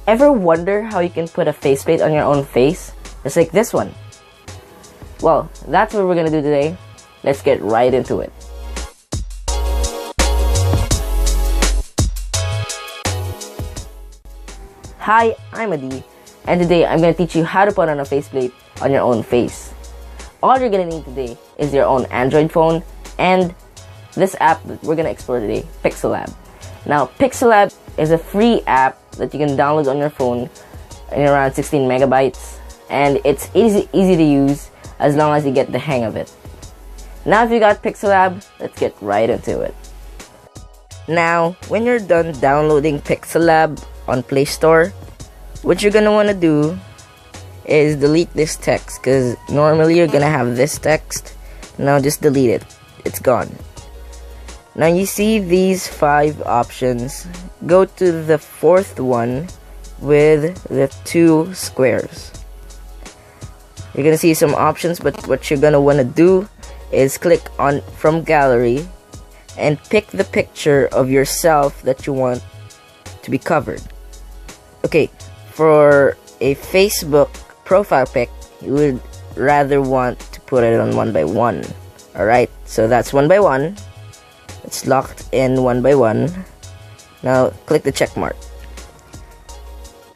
Ever wonder how you can put a faceplate on your own face? Just like this one. Well, that's what we're gonna do today. Let's get right into it. Hi, I'm Adi, and today I'm gonna teach you how to put on a faceplate on your own face. All you're gonna need today is your own Android phone and this app that we're gonna explore today, PixelLab. Now, PixelLab is a free app that you can download on your phone in around 16 megabytes, and it's easy to use as long as you get the hang of it. Now if you got PixelLab, let's get right into it. Now, when you're done downloading PixelLab on Play Store, what you're gonna want to do is delete this text, because normally you're gonna have this text. Now just delete it, it's gone. Now you see these 5 options. Go to the 4th one with the 2 squares. You're gonna see some options, but what you're gonna want to do is click on from gallery and pick the picture of yourself that you want to be covered. Okay, for a Facebook profile pic, you would rather want to put it on 1 by 1. Alright, so that's 1 by 1. It's locked in 1 by 1. Now click the check mark.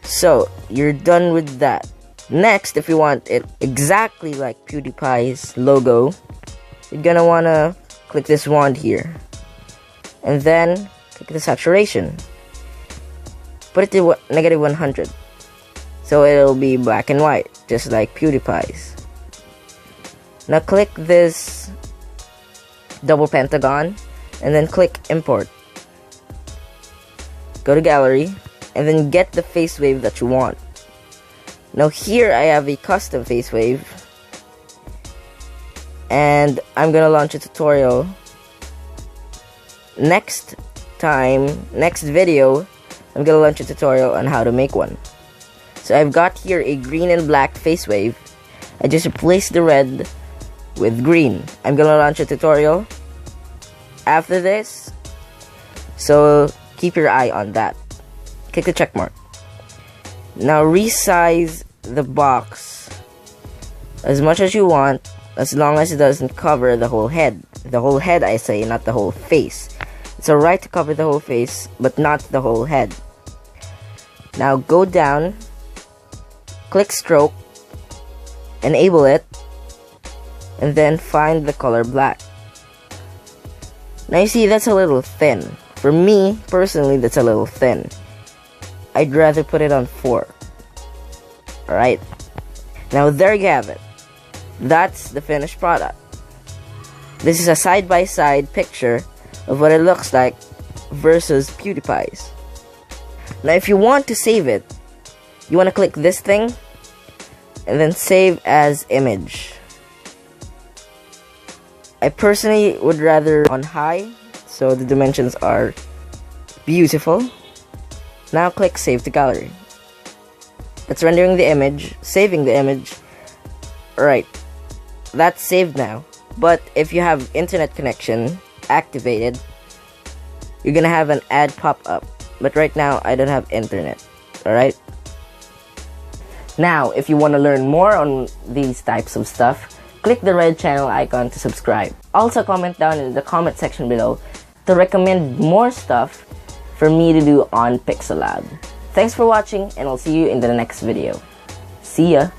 So you're done with that. Next, if you want it exactly like PewDIEPie's logo, you're gonna wanna click this wand here, and then click the saturation. Put it to negative 100, so it'll be black and white, just like PewDIEPie's. Now click this double pentagon, and then click import. Go to gallery, and then get the face wave that you want. Now here I have a custom face wave, and I'm gonna launch a tutorial. Next video, I'm gonna launch a tutorial on how to make one. So I've got here a green and black face wave. I just replaced the red with green. I'm gonna launch a tutorial after this, so keep your eye on that. Click the check mark. Now resize the box as much as you want, as long as it doesn't cover the whole head. The whole head, I say, not the whole face. It's alright to cover the whole face, but not the whole head. Now go down, click stroke, enable it, and then find the color black. Now you see that's a little thin. For me, personally, that's a little thin. I'd rather put it on 4. Alright. Now there you have it. That's the finished product. This is a side-by-side picture of what it looks like versus PewDIEPie's. Now if you want to save it, you want to click this thing and then save as image. I personally would rather on high, so the dimensions are beautiful. Now click save to gallery. That's rendering the image, saving the image. Alright, that's saved now. But if you have internet connection activated, you're gonna have an ad pop up. But right now, I don't have internet. Alright? Now, if you want to learn more on these types of stuff, click the red channel icon to subscribe. Also, comment down in the comment section below to recommend more stuff for me to do on PixelLab. Thanks for watching, and I'll see you in the next video. See ya!